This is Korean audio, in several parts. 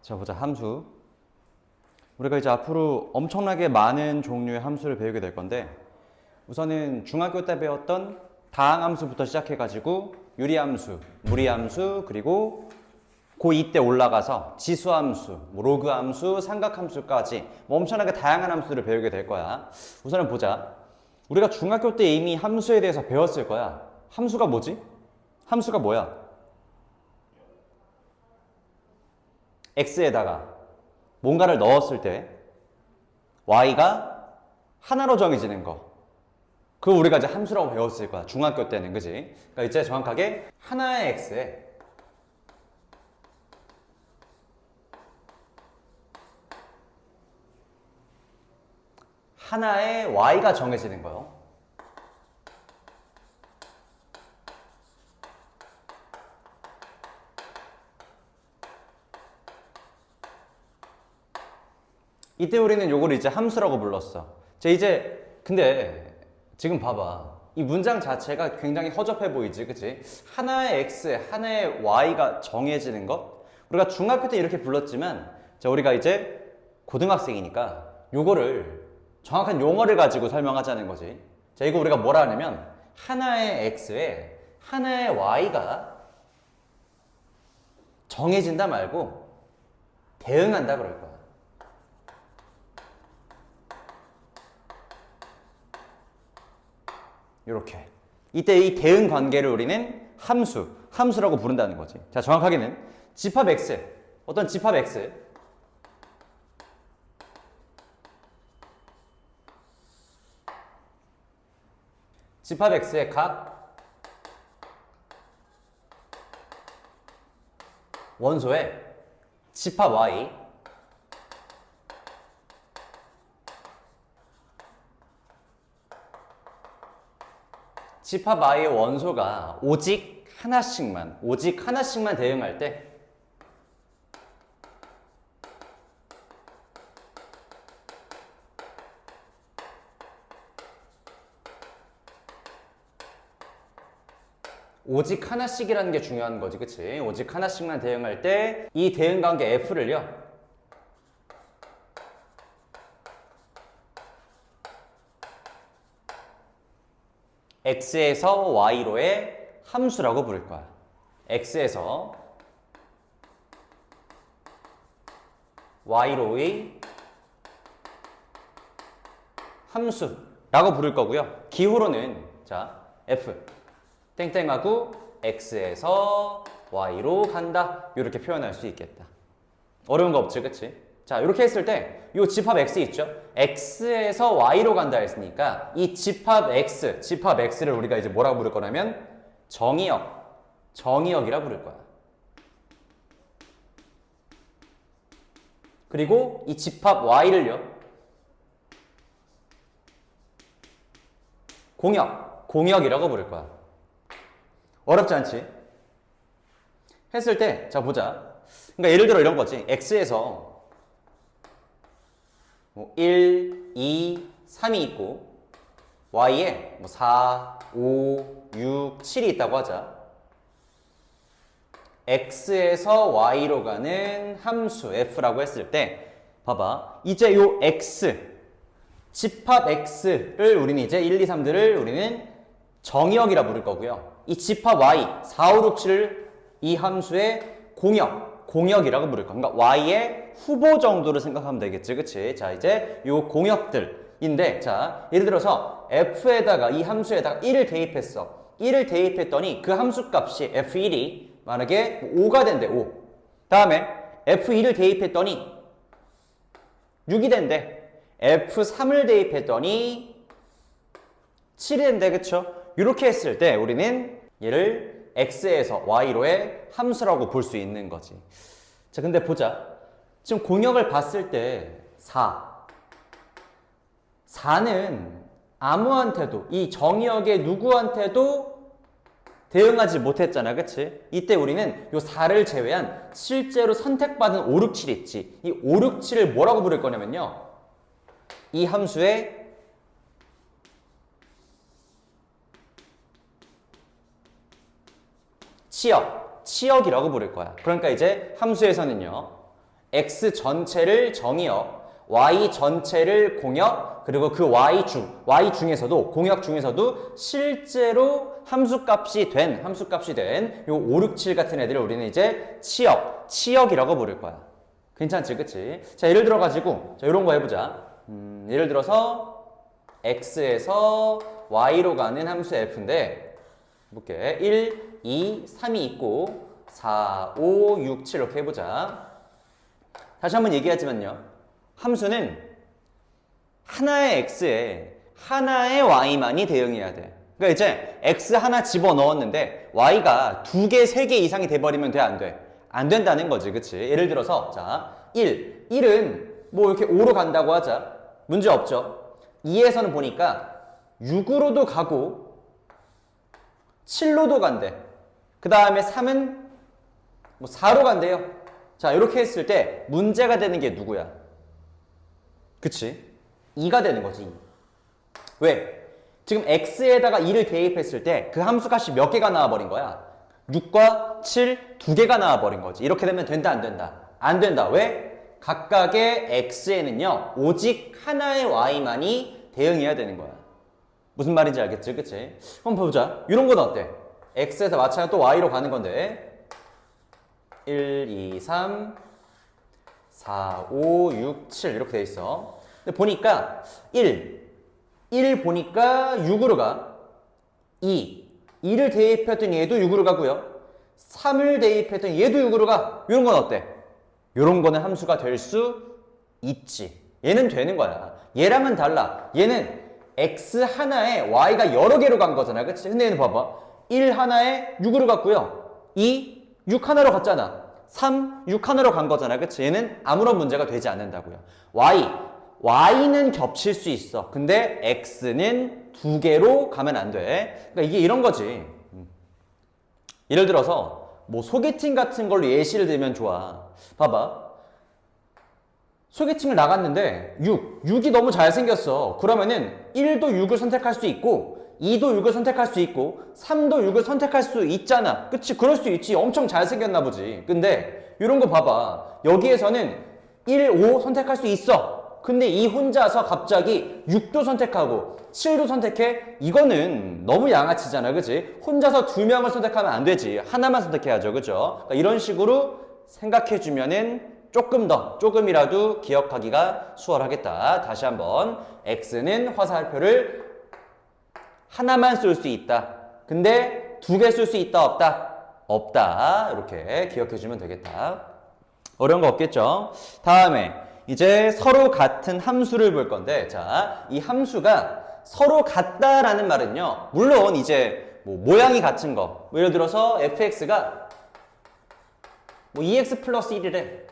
자, 보자. 함수. 우리가 이제 앞으로 엄청나게 많은 종류의 함수를 배우게 될 건데, 우선은 중학교 때 배웠던 다항함수부터 시작해가지고 유리함수, 무리함수, 그리고 고2 때 올라가서 지수함수, 로그함수, 삼각함수까지 엄청나게 다양한 함수를 배우게 될 거야. 우선은 보자. 우리가 중학교 때 이미 함수에 대해서 배웠을 거야. 함수가 뭐지? 함수가 뭐야? x에다가 뭔가를 넣었을 때 y가 하나로 정해지는 거. 그거 우리가 이제 함수라고 배웠을 거야. 중학교 때는, 그지? 그러니까 이제 정확하게 하나의 x에 하나의 y가 정해지는 거예요. 이때 우리는 요걸 이제 함수라고 불렀어. 자, 이제 근데 지금 봐봐. 이 문장 자체가 굉장히 허접해 보이지, 그치? 하나의 x, 하나의 y가 정해지는 것? 우리가 중학교 때 이렇게 불렀지만, 자, 우리가 이제 고등학생이니까 요거를 정확한 용어를 가지고 설명하자는 거지. 자, 이거 우리가 뭐라 하냐면 하나의 x에 하나의 y가 정해진다 말고 대응한다 그럴 거야. 이렇게. 이때 이 대응 관계를 우리는 함수라고 부른다는 거지. 자, 정확하게는 집합 x, 어떤 집합 x, 집합 x의 각 원소의 집합 y, 집합 y의 원소가 오직 하나씩만 대응할 때 오직 하나씩이라는 게 중요한 거지, 그치? 오직 하나씩만 대응할 때 이 대응 관계 F를요, x에서 y로의 함수라고 부를 거야. x에서 y로의 함수라고 부를 거고요. 기호로는 자, f 땡땡하고 x에서 y로 간다. 이렇게 표현할 수 있겠다. 어려운 거 없지, 그치? 자, 이렇게 했을 때 이 집합 x 있죠? x에서 y로 간다 했으니까 이 집합 x를 우리가 이제 뭐라고 부를 거냐면 정의역이라 부를 거야. 그리고 이 집합 y를요, 공역이라고 부를 거야. 어렵지 않지? 했을 때, 자, 보자. 그러니까 예를 들어 이런 거지. x에서 1, 2, 3이 있고 y에 4, 5, 6, 7이 있다고 하자. x에서 y로 가는 함수 f라고 했을 때 봐봐. 이제 요 x, 집합 x를 우리는 이제 1, 2, 3들을 우리는 정의역이라 부를 거고요. 이 집합 y, 4, 5, 6, 7을 이 함수의 공역이라고 부를 거야. 그러니까 y의 후보 정도를 생각하면 되겠지, 그치? 자, 이제 요 공역들인데, 자, 예를 들어서 f에다가 이 함수에다가 1을 대입했어. 1을 대입했더니 그 함수 값이 f1이 만약에 5가 된대, 5. 다음에 f2를 대입했더니 6이 된대. f3을 대입했더니 7이 된대, 그쵸? 이렇게 했을 때 우리는 얘를 x에서 y로의 함수라고 볼 수 있는 거지. 자, 근데 보자. 지금 공역을 봤을 때 4는 아무한테도, 이 정의역의 누구한테도 대응하지 못했잖아, 그치? 이때 우리는 요 4를 제외한 실제로 선택받은 5, 6, 7 있지. 이 5, 6, 7을 뭐라고 부를 거냐면요, 이 함수의 치역이라고 부를 거야. 그러니까 이제 함수에서는요, x 전체를 정의역, y 전체를 공역, 그리고 그 y 중에서도, 공역 중에서도 실제로 함수값이 된 요 5, 6, 7 같은 애들을 우리는 이제 치역이라고 부를 거야. 괜찮지, 그치? 자, 예를 들어가지고, 자, 요런 거 해보자. 예를 들어서, x에서 y로 가는 함수 f인데, 볼게. 1, 2, 3이 있고, 4, 5, 6, 7 이렇게 해보자. 다시 한번 얘기하지만요. 함수는 하나의 x에 하나의 y만이 대응해야 돼. 그러니까 이제 x 하나 집어넣었는데 y가 2개, 3개 이상이 돼버리면 돼, 안 돼? 안 된다는 거지, 그치? 예를 들어서 자, 1은 뭐 이렇게 5로 간다고 하자. 문제 없죠? 2에서는 보니까 6으로도 가고 7로도 간대. 그 다음에 3은 뭐 4로 간대요. 자, 이렇게 했을 때 문제가 되는 게 누구야? 그치? 2가 되는 거지. 2. 왜? 지금 x에다가 2를 대입했을 때 그 함수 값이 몇 개가 나와버린 거야? 6과 7, 2개가 나와버린 거지. 이렇게 되면 된다, 안 된다? 안 된다. 왜? 각각의 x에는요, 오직 하나의 y만이 대응해야 되는 거야. 무슨 말인지 알겠지? 그치? 한번 보자. 이런 건 어때? x에서 마찬가지로 또 y로 가는 건데 1, 2, 3, 4, 5, 6, 7 이렇게 돼 있어. 근데 보니까 1 보니까 6으로 가. 2를 대입했더니 얘도 6으로 가고요. 3을 대입했더니 얘도 6으로 가. 이런 건 어때? 이런 거는 함수가 될 수 있지. 얘는 되는 거야. 얘랑은 달라. 얘는 x 하나에 y가 여러 개로 간 거잖아. 그치? 근데 얘는 봐봐. 1 하나에 6으로 갔고요. 6 하나로 갔잖아. 6 하나로 간 거잖아. 그치? 얘는 아무런 문제가 되지 않는다고요. y는 겹칠 수 있어. 근데 x는 2개로 가면 안 돼. 그러니까 이게 이런 거지. 예를 들어서 뭐 소개팅 같은 걸로 예시를 들면 좋아. 봐봐. 소개팅을 나갔는데 6이 너무 잘생겼어. 그러면은 1도 6을 선택할 수 있고 2도 6을 선택할 수 있고 3도 6을 선택할 수 있잖아. 그치? 그럴 수 있지. 엄청 잘생겼나 보지. 근데 이런 거 봐봐. 여기에서는 1, 5 선택할 수 있어. 근데 이 혼자서 갑자기 6도 선택하고 7도 선택해? 이거는 너무 양아치잖아. 그치? 혼자서 2명을 선택하면 안 되지. 하나만 선택해야죠. 그죠? 그러니까 이런 식으로 생각해주면은 조금이라도 기억하기가 수월하겠다. 다시 한번. x는 화살표를 하나만 쓸 수 있다. 근데 2개 쓸 수 있다, 없다? 없다. 이렇게 기억해주면 되겠다. 어려운 거 없겠죠? 다음에 이제 서로 같은 함수를 볼 건데, 자, 이 함수가 서로 같다라는 말은요, 물론 이제 뭐 모양이 같은 거, 뭐 예를 들어서 fx가 뭐 2x 플러스 1이래.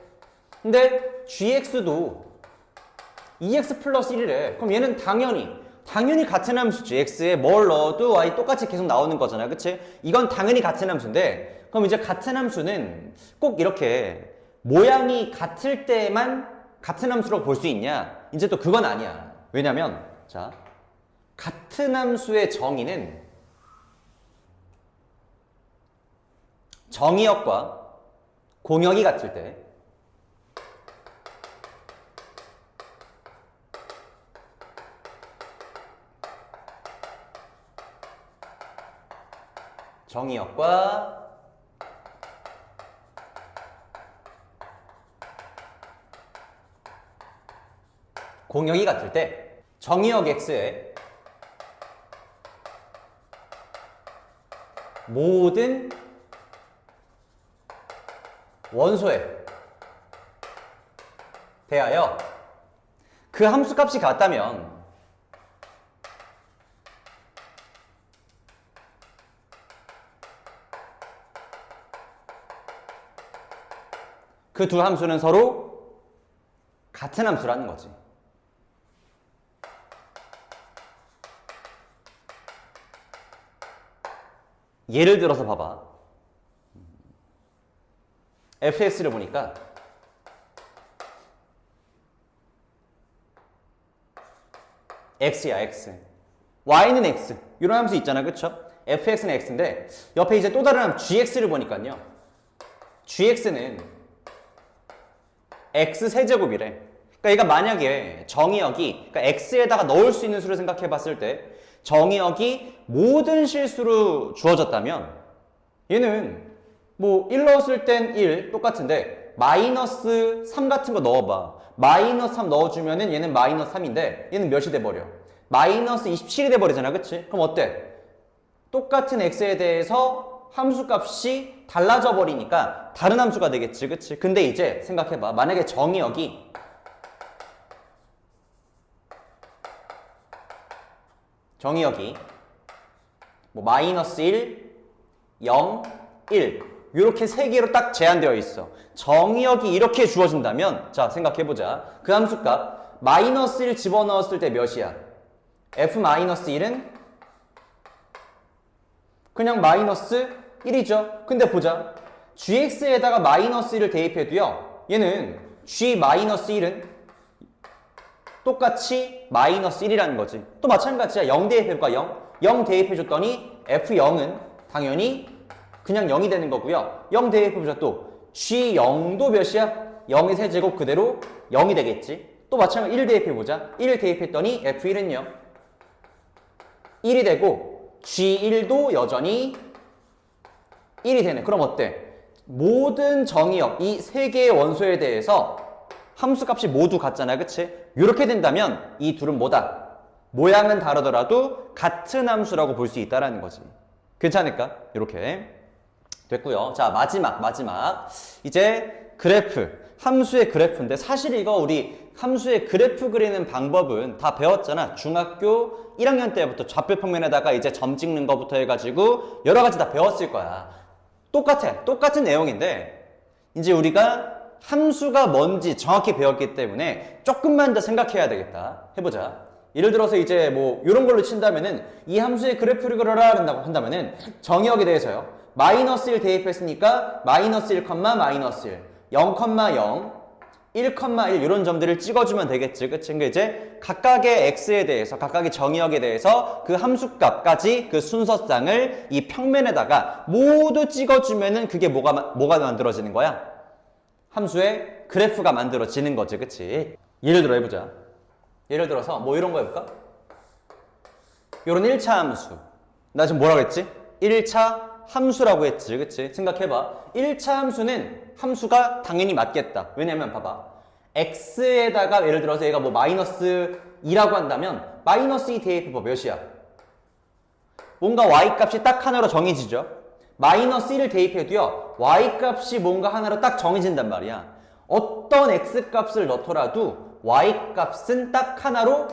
근데 gx도 2x 플러스 1이래. 그럼 얘는 당연히 같은 함수지. x에 뭘 넣어도 y 똑같이 계속 나오는 거잖아. 그치? 이건 당연히 같은 함수인데, 그럼 이제 같은 함수는 꼭 이렇게 모양이 같을 때만 같은 함수라고 볼 수 있냐? 이제 또 그건 아니야. 왜냐면, 자, 같은 함수의 정의는 정의역과 공역이 같을 때 정의역과 공역이 같을 때 정의역 x의 모든 원소에 대하여 그 함수값이 같다면 그 두 함수는 서로 같은 함수라는 거지. 예를 들어서 봐봐. fx를 보니까 x야, x. y는 x. 이런 함수 있잖아, 그쵸? fx는 x인데 옆에 이제 또 다른 함수 gx를 보니까요. gx는 x 세제곱이래. 그러니까 얘가 만약에 정의역이 그러니까 x에다가 넣을 수 있는 수를 생각해 봤을 때 정의역이 모든 실수로 주어졌다면 얘는 뭐 1 넣었을 땐 1 똑같은데 마이너스 3 같은 거 넣어봐. 마이너스 3 넣어주면은 얘는 마이너스 3인데 얘는 몇이 돼버려? 마이너스 27이 돼버리잖아. 그치? 그럼 어때? 똑같은 x에 대해서 함수 값이 달라져 버리니까 다른 함수가 되겠지. 그치? 근데 이제 생각해봐. 만약에 정의역이 뭐 마이너스 1, 0, 1 이렇게 세 개로 딱 제한되어 있어. 정의역이 이렇게 주어진다면 자 생각해보자. 그 함수값 마이너스 1 집어넣었을 때 몇이야? f-1은 그냥 마이너스 1이죠. 근데 보자. gx에다가 마이너스 1을 대입해도요. 얘는 g-1은 똑같이 마이너스 1이라는 거지. 또 마찬가지야. 0 대입해볼까? 0 대입해줬더니 f0은 당연히 그냥 0이 되는 거고요. 0 대입해보자. 또 g0도 몇이야? 0의 세제곱 그대로 0이 되겠지. 또 마찬가지 1 대입해보자. 1 대입했더니 f1은요 1이 되고 g1도 여전히 1이 되네. 그럼 어때? 모든 정의역 이 세 개의 원소에 대해서 함수값이 모두 같잖아. 그치? 이렇게 된다면 이 둘은 뭐다? 모양은 다르더라도 같은 함수라고 볼 수 있다는 거지. 괜찮을까? 이렇게 됐고요. 자 마지막 이제 그래프 함수의 그래프인데 사실 이거 우리 함수의 그래프 그리는 방법은 다 배웠잖아. 중학교 1학년 때부터 좌표 평면에다가 이제 점 찍는 거부터 해가지고 여러 가지 다 배웠을 거야. 똑같은 내용인데 이제 우리가 함수가 뭔지 정확히 배웠기 때문에 조금만 더 생각해야 되겠다. 해보자. 예를 들어서 이제 뭐 이런 걸로 친다면은 이 함수의 그래프를 그려라 한다면은 정의역에 대해서요. 마이너스 1 대입했으니까 마이너스 1, 마이너스 1, 0, 1, 이런 점들을 찍어주면 되겠지. 그치? 그러니까 이제 각각의 x에 대해서, 각각의 정의역에 대해서 그 함수값까지 그 순서쌍을 이 평면에다가 모두 찍어주면은 그게 뭐가 만들어지는 거야? 함수의 그래프가 만들어지는 거지. 그치? 예를 들어 해보자. 예를 들어서 뭐 이런 거 해볼까? 요런 1차 함수. 나 지금 뭐라고 했지? 1차 함수라고 했지. 그치? 생각해봐. 1차 함수는 함수가 당연히 맞겠다. 왜냐면 봐봐. x에다가 예를 들어서 얘가 뭐 마이너스 2라고 한다면 마이너스 2 대입해봐. 몇이야? 뭔가 y값이 딱 하나로 정해지죠. 마이너스 1을 대입해도요. y값이 뭔가 하나로 딱 정해진단 말이야. 어떤 x값을 넣더라도 y값은 딱 하나로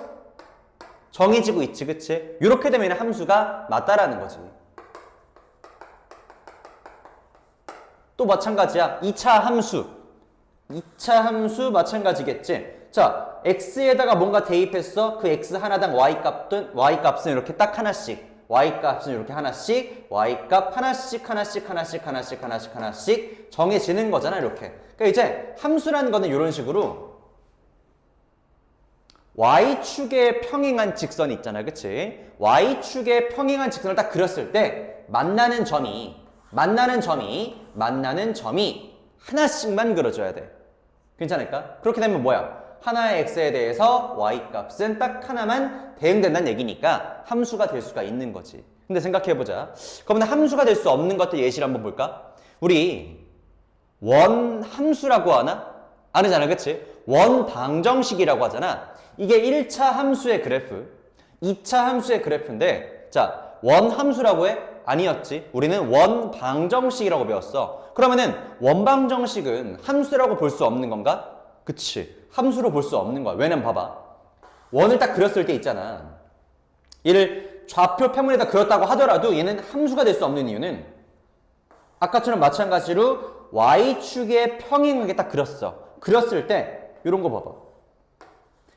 정해지고 있지. 그치? 이렇게 되면 함수가 맞다라는 거지. 또 마찬가지야. 2차 함수 마찬가지겠지. 자, x에다가 뭔가 대입했어. 그 x 하나당 y값은 이렇게 딱 하나씩. y값은 이렇게 하나씩, y값 하나씩 정해지는 거잖아. 이렇게. 그러니까 이제 함수라는 거는 이런 식으로 y축에 평행한 직선이 있잖아. 그치? y축에 평행한 직선을 딱 그렸을 때 만나는 점이 하나씩만 그려줘야 돼. 괜찮을까? 그렇게 되면 뭐야? 하나의 x에 대해서 y값은 딱 하나만 대응된다는 얘기니까 함수가 될 수가 있는 거지. 근데 생각해보자. 그러면 함수가 될 수 없는 것들 예시를 한번 볼까? 우리 원함수라고 하나? 아니잖아. 그치? 원방정식이라고 하잖아. 이게 1차 함수의 그래프, 2차 함수의 그래프인데 자, 원함수라고 해? 아니었지. 우리는 원방정식이라고 배웠어. 그러면은 원방정식은 함수라고 볼 수 없는 건가? 그치. 함수로 볼 수 없는 거야. 왜냐면 봐봐. 원을 딱 그렸을 때 있잖아. 얘를 좌표 평면에다 그렸다고 하더라도 얘는 함수가 될 수 없는 이유는 아까처럼 마찬가지로 y축에 평행하게 딱 그렸어. 그렸을 때 이런 거 봐봐.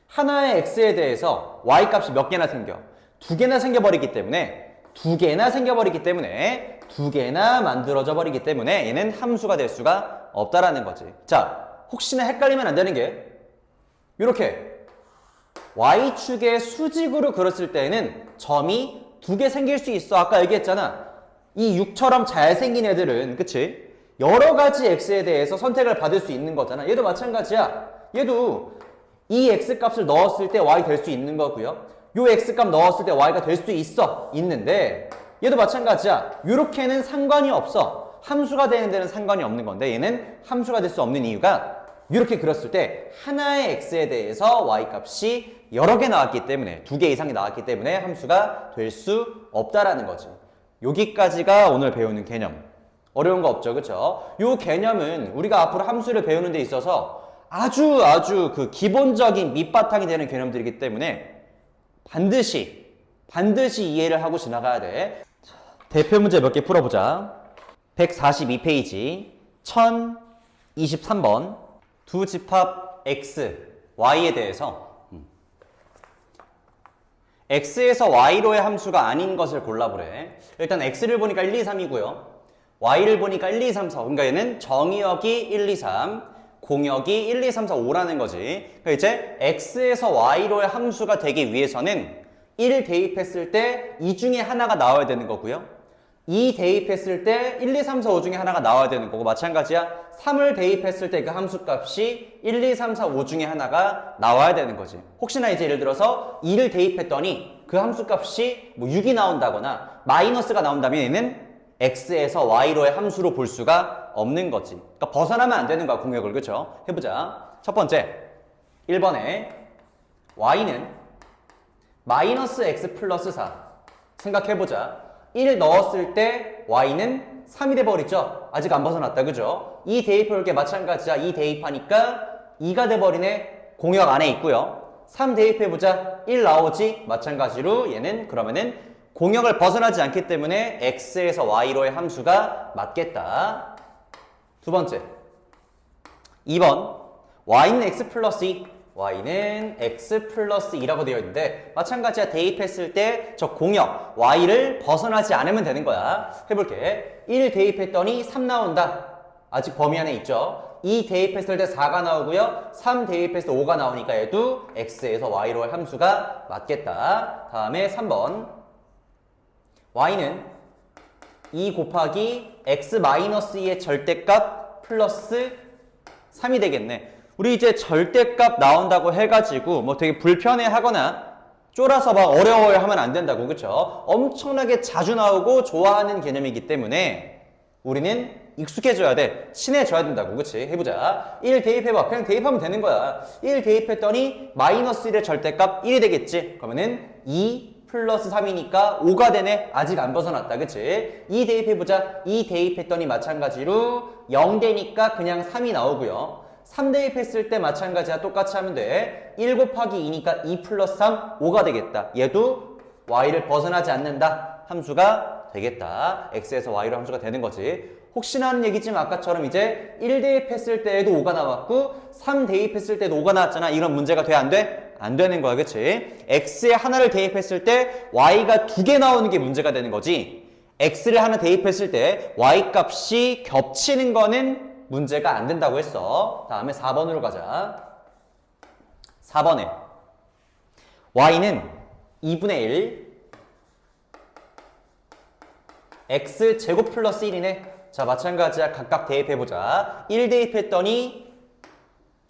하나의 x에 대해서 y값이 몇 개나 생겨? 두 개나 생겨버리기 때문에 두 개나 만들어져 버리기 때문에 얘는 함수가 될 수가 없다라는 거지. 자, 혹시나 헷갈리면 안 되는 게 이렇게 y축의 수직으로 그렸을 때에는 점이 두 개 생길 수 있어. 아까 얘기했잖아. 이 6처럼 잘생긴 애들은 그치? 여러 가지 x에 대해서 선택을 받을 수 있는 거잖아. 얘도 마찬가지야. 얘도 이 x 값을 넣었을 때 y 될 수 있는 거고요. 요 x 값 넣었을 때 y가 될 수 있는데 얘도 마찬가지야. 요렇게는 상관이 없어. 함수가 되는 데는 상관이 없는 건데 얘는 함수가 될 수 없는 이유가 이렇게 그렸을 때 하나의 x에 대해서 y 값이 여러 개 나왔기 때문에 2개 이상이 나왔기 때문에 함수가 될 수 없다라는 거지. 여기까지가 오늘 배우는 개념. 어려운 거 없죠, 그쵸? 요 개념은 우리가 앞으로 함수를 배우는 데 있어서 아주 그 기본적인 밑바탕이 되는 개념들이기 때문에 반드시 이해를 하고 지나가야 돼. 대표 문제 몇 개 풀어보자. 142페이지 1023번 두 집합 x, y에 대해서 x에서 y로의 함수가 아닌 것을 골라보래. 일단 x를 보니까 1, 2, 3이고요. y를 보니까 1, 2, 3, 4. 그러니까 얘는 정의역이 1, 2, 3, 공역이 1, 2, 3, 4, 5라는 거지. 그러니까 이제 x에서 y로의 함수가 되기 위해서는 1 대입했을 때 이 중에 하나가 나와야 되는 거고요. 2 대입했을 때 1, 2, 3, 4, 5 중에 하나가 나와야 되는 거고 마찬가지야. 3을 대입했을 때 그 함수값이 1, 2, 3, 4, 5 중에 하나가 나와야 되는 거지. 혹시나 이제 예를 들어서 2를 대입했더니 그 함수값이 뭐 6이 나온다거나 마이너스가 나온다면 얘는 x에서 y로의 함수로 볼 수가 없는 거지. 그러니까 벗어나면 안 되는 거야, 공역을. 그쵸? 해보자. 첫 번째 1번에 y는 마이너스 x 플러스 4 생각해보자. 1 넣었을 때 y는 3이 돼버리죠. 아직 안 벗어났다, 그죠? 2 대입해볼 게 마찬가지야. 2 대입하니까 2가 돼버리네. 공역 안에 있고요. 3 대입해보자. 1 나오지. 마찬가지로 얘는 그러면은 공역을 벗어나지 않기 때문에 x에서 y로의 함수가 맞겠다. 두 번째 2번 y는 x 플러스 2 y는 x 플러스 2라고 되어 있는데 마찬가지야. 대입했을 때 저 공역 y를 벗어나지 않으면 되는 거야. 해볼게. 1 대입했더니 3 나온다. 아직 범위 안에 있죠. 2 대입했을 때 4가 나오고요. 3 대입했을 때 5가 나오니까 얘도 x에서 y로의 함수가 맞겠다. 다음에 3번 y는 2 곱하기 x-2의 절대값 플러스 3이 되겠네. 우리 이제 절대값 나온다고 해가지고 뭐 되게 불편해하거나 쫄아서 막 어려워요 하면 안 된다고. 그쵸? 엄청나게 자주 나오고 좋아하는 개념이기 때문에 우리는 익숙해져야 돼. 친해져야 된다고. 그치? 해보자. 1 대입해봐. 그냥 대입하면 되는 거야. 1 대입했더니 마이너스 1의 절대값 1이 되겠지? 그러면은 2 플러스 3이니까 5가 되네. 아직 안 벗어났다. 그치? 2 대입해보자. 2 대입했더니 마찬가지로 0 되니까 그냥 3이 나오고요. 3 대입했을 때 마찬가지야. 똑같이 하면 돼. 1 곱하기 2니까 2 플러스 3, 5가 되겠다. 얘도 y를 벗어나지 않는다. 함수가 되겠다. x에서 y로 함수가 되는 거지. 혹시나 하는 얘기지만 아까처럼 이제 1 대입했을 때에도 5가 나왔고 3 대입했을 때도 5가 나왔잖아. 이런 문제가 돼? 안 돼? 안 되는 거야. 그치? x에 하나를 대입했을 때 y가 2개 나오는 게 문제가 되는 거지. x를 하나 대입했을 때 y 값이 겹치는 거는 문제가 안 된다고 했어. 다음에 4번으로 가자. 4번에 y는 2분의 1 x 제곱 플러스 1이네. 자, 마찬가지야. 각각 대입해보자. 1 대입했더니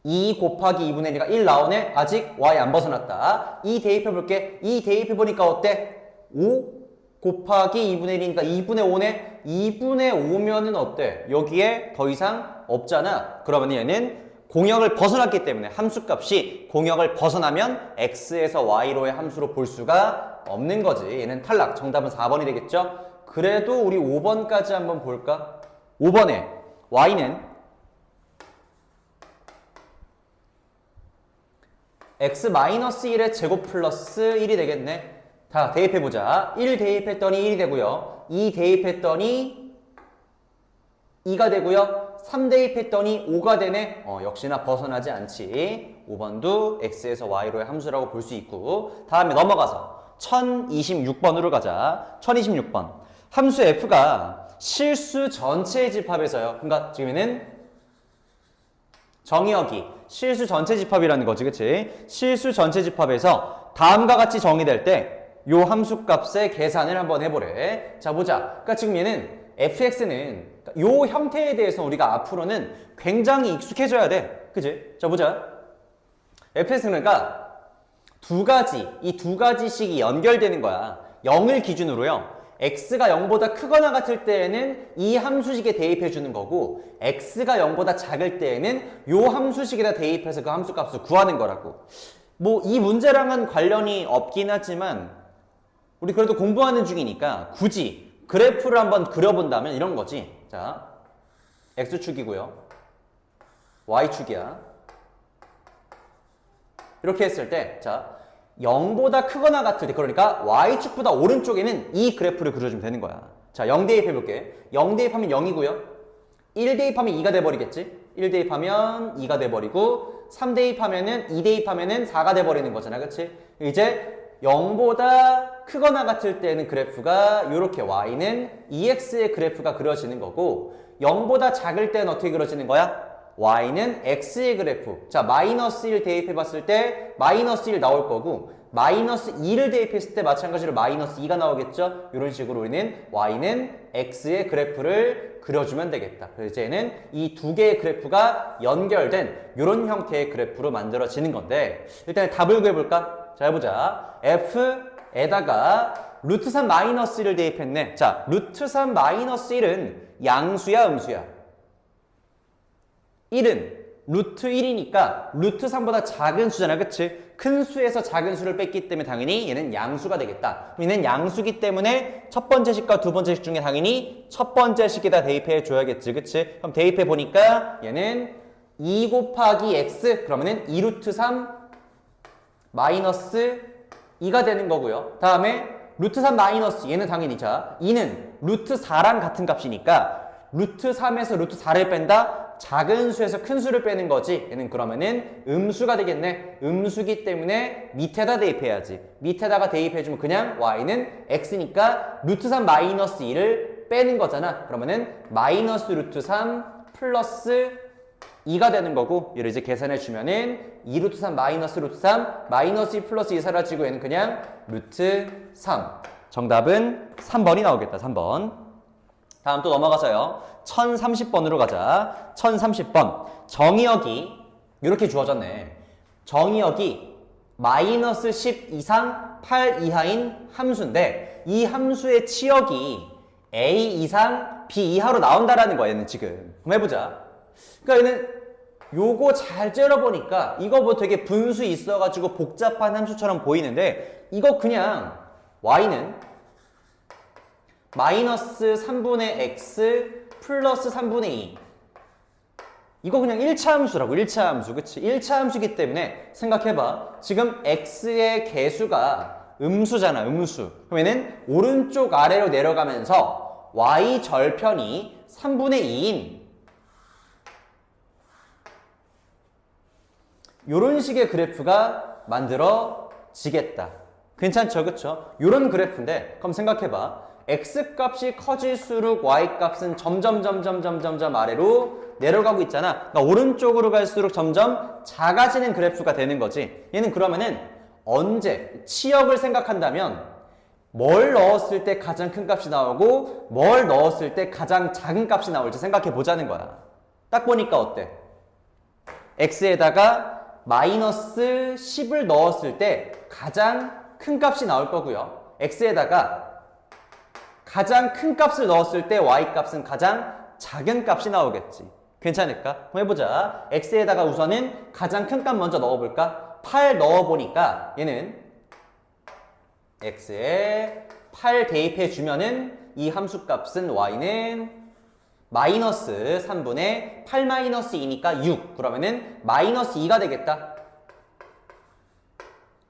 2 곱하기 2분의 1이니까 1 나오네. 아직 y 안 벗어났다. 2 대입해볼게. 2 대입해보니까 어때? 5 곱하기 2분의 1이니까 2분의 5네. 2분의 5면은 어때? 여기에 더 이상 없잖아. 그러면 얘는 공역을 벗어났기 때문에 함수값이 공역을 벗어나면 x에서 y로의 함수로 볼 수가 없는 거지. 얘는 탈락. 정답은 4번이 되겠죠? 그래도 우리 5번까지 한번 볼까? 5번에 y는 x-1의 제곱 플러스 1이 되겠네. 다 대입해보자. 1 대입했더니 1이 되고요. 2 대입했더니 2가 되고요. 3 대입했더니 5가 되네. 역시나 벗어나지 않지. 5번도 x에서 y로의 함수라고 볼 수 있고. 다음에 넘어가서 1026번으로 가자. 1026번. 함수 f가 실수 전체 집합에서요. 그러니까 지금은 정의역이 실수 전체 집합이라는 거지. 그치? 실수 전체 집합에서 다음과 같이 정의될 때 요 함수 값의 계산을 한번 해보래. 자, 보자. 그러니까 지금 얘는 fx는 요 형태에 대해서 우리가 앞으로는 굉장히 익숙해져야 돼. 그지? 자, 보자. fx 그러니까 이 두 가지씩이 연결되는 거야. 0을 기준으로요. x가 0보다 크거나 같을 때에는 이 함수식에 대입해 주는 거고, x가 0보다 작을 때에는 요 함수식에다 대입해서 그 함수 값을 구하는 거라고. 뭐 이 문제랑은 관련이 없긴 하지만 우리 그래도 공부하는 중이니까 굳이 그래프를 한번 그려본다면 이런 거지. 자, x축이고요. y축이야. 이렇게 했을 때, 자, 0보다 크거나 같을 때, 그러니까 y축보다 오른쪽에는 이 그래프를 그려주면 되는 거야. 자, 0 대입해볼게. 0 대입하면 0이고요. 1 대입하면 2가 돼버리겠지? 1 대입하면 2가 돼버리고, 3 대입하면은, 2 대입하면은 4가 돼버리는 거잖아. 그치? 이제 0보다 크거나 같을 때는 그래프가 이렇게 y는 2x의 그래프가 그려지는 거고, 0보다 작을 때는 어떻게 그려지는 거야? y는 x의 그래프. 자, 마이너스 1 대입해봤을 때 마이너스 1 나올 거고, 마이너스 2를 대입했을 때 마찬가지로 마이너스 2가 나오겠죠? 이런 식으로 우리는 y는 x의 그래프를 그려주면 되겠다. 그래서 이제는 이 두 개의 그래프가 연결된 이런 형태의 그래프로 만들어지는 건데, 일단 답을 구해볼까? 자, 해보자. f에다가 루트 3 마이너스 1을 대입했네. 자, 루트 3 마이너스 1은 양수야, 음수야? 1은 루트 1이니까 루트 3보다 작은 수잖아. 그치? 큰 수에서 작은 수를 뺐기 때문에 당연히 얘는 양수가 되겠다. 얘는 양수기 때문에 첫 번째 식과 두 번째 식 중에 당연히 첫 번째 식에다 대입해 줘야겠지. 그치? 그럼 대입해 보니까 얘는 2 곱하기 x 그러면은 2루트 3 마이너스 2가 되는 거고요. 다음에 루트 3 마이너스 얘는 당연히, 자, 2는 루트 4랑 같은 값이니까 루트 3에서 루트 4를 뺀다? 작은 수에서 큰 수를 빼는 거지. 얘는 그러면은 음수가 되겠네. 음수기 때문에 밑에다 대입해야지. 밑에다가 대입해주면 그냥 y는 x니까 루트 3 마이너스 2를 빼는 거잖아. 그러면은 마이너스 루트 3 플러스 2가 되는 거고, 얘를 이제 계산해 주면은 2 루트 3 마이너스 루트 3 마이너스 2 플러스 2 사라지고 얘는 그냥 루트 3. 정답은 3번이 나오겠다. 3번. 다음 또 넘어가서요. 1030번으로 가자. 1030번. 정의역이 이렇게 주어졌네. 정의역이 마이너스 10 이상 8 이하인 함수인데 이 함수의 치역이 a 이상 b 이하로 나온다라는 거야. 얘는 지금. 한번 해보자. 그러니까 얘는 요거 잘 째려보니까 이거 뭐 되게 분수 있어가지고 복잡한 함수처럼 보이는데 이거 그냥 y는 마이너스 3분의 x 플러스 3분의 2. 이거 그냥 1차 함수라고. 1차 함수. 그치? 1차 함수이기 때문에 생각해봐. 지금 x의 개수가 음수잖아. 음수. 그러면은 오른쪽 아래로 내려가면서 y 절편이 3분의 2인 요런 식의 그래프가 만들어지겠다. 괜찮죠? 그쵸? 요런 그래프인데 그럼 생각해봐. x값이 커질수록 y값은 점점 아래로 내려가고 있잖아. 그러니까 오른쪽으로 갈수록 점점 작아지는 그래프가 되는 거지. 얘는 그러면은 언제 치역을 생각한다면 뭘 넣었을 때 가장 큰 값이 나오고 뭘 넣었을 때 가장 작은 값이 나올지 생각해 보자는 거야. 딱 보니까 어때? x에다가 마이너스 10을 넣었을 때 가장 큰 값이 나올 거고요. x에다가 가장 큰 값을 넣었을 때 y값은 가장 작은 값이 나오겠지. 괜찮을까? 한번 해보자. x에다가 우선은 가장 큰 값 먼저 넣어볼까? 8 넣어보니까 얘는 x에 8 대입해주면은 이 함수값은 y는 마이너스 3분의 8 마이너스 2니까 6. 그러면은 마이너스 2가 되겠다.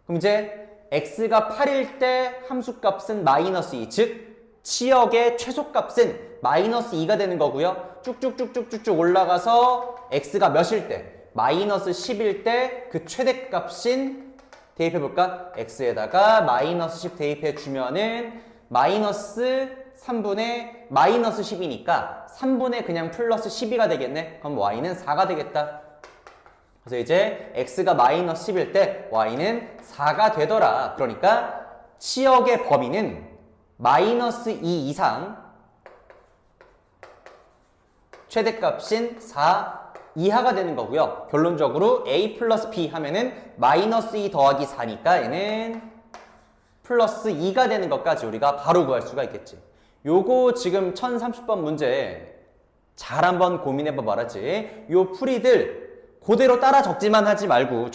그럼 이제 x가 8일 때 함수값은 마이너스 2. 즉 치역의 최소값은 마이너스 2가 되는 거고요. 쭉쭉쭉쭉쭉 올라가서 x가 몇일 때? 마이너스 10일 때 그 최대값인 대입해볼까? x에다가 마이너스 10 대입해주면은 마이너스 3분의 마이너스 10이니까 3분의 그냥 플러스 12가 되겠네? 그럼 y는 4가 되겠다. 그래서 이제 x가 마이너스 10일 때 y는 4가 되더라. 그러니까 치역의 범위는 마이너스 2 이상 최대값인 4 이하가 되는 거고요. 결론적으로 a 플러스 b 하면은 마이너스 2 더하기 4니까 얘는 플러스 2가 되는 것까지 우리가 바로 구할 수가 있겠지. 요거 지금 1030번 문제 잘 한번 고민해봐 말았지. 요 풀이들 그대로 따라 적기만 하지 말고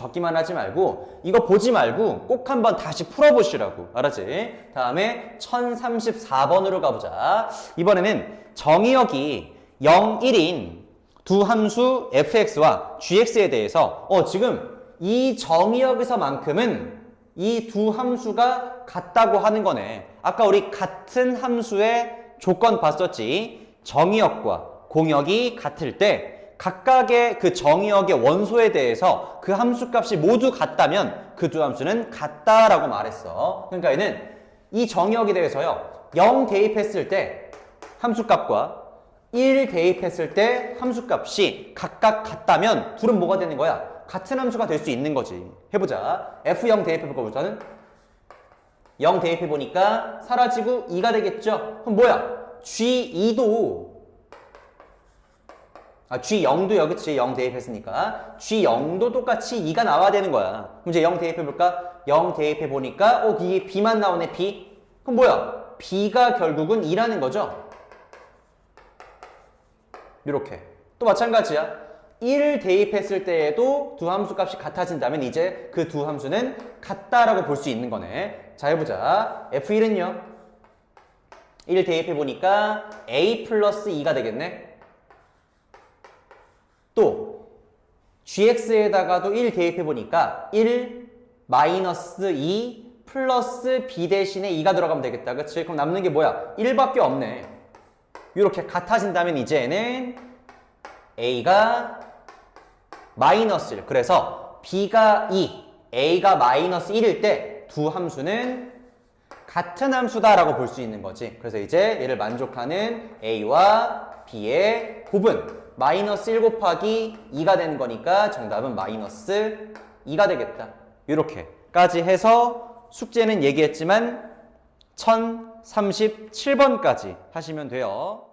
이거 보지 말고 꼭 한번 다시 풀어보시라고. 알았지? 다음에 1034번으로 가보자. 이번에는 정의역이 0, 1인 두 함수 fx와 gx에 대해서 지금 이 정의역에서만큼은 이 두 함수가 같다고 하는 거네. 아까 우리 같은 함수의 조건 봤었지. 정의역과 공역이 같을 때 각각의 그 정의역의 원소에 대해서 그 함수값이 모두 같다면 그 두 함수는 같다라고 말했어. 그러니까 얘는 이 정의역에 대해서요. 0 대입했을 때 함수값과 1 대입했을 때 함수값이 각각 같다면 둘은 뭐가 되는 거야? 같은 함수가 될 수 있는 거지. 해보자. F0 대입해볼까 보자는 0 대입해보니까 사라지고 2가 되겠죠? 그럼 뭐야? G2도 G0도요. 그치? 0 대입했으니까 G0도 똑같이 2가 나와야 되는 거야. 그럼 이제 0 대입해볼까? 0 대입해보니까 이게 B만 나오네. B. 그럼 뭐야? B가 결국은 2라는 거죠? 이렇게. 또 마찬가지야. 1 대입했을 때에도 두 함수 값이 같아진다면 이제 그 두 함수는 같다라고 볼 수 있는 거네. 자, 해보자. F1은요. 1 대입해보니까 A 플러스 2가 되겠네. 또 GX에다가도 1 대입해보니까 1 마이너스 2 플러스 B 대신에 2가 들어가면 되겠다. 그치? 그럼 남는 게 뭐야? 1밖에 없네. 이렇게 같아진다면 이제는 A가 마이너스 1. 그래서 B가 2, A가 마이너스 1일 때 두 함수는 같은 함수다라고 볼 수 있는 거지. 그래서 이제 얘를 만족하는 A와 B의 곱은 마이너스 1 곱하기 2가 되는 거니까 정답은 마이너스 2가 되겠다. 이렇게까지 해서 숙제는 얘기했지만 1037번까지 하시면 돼요.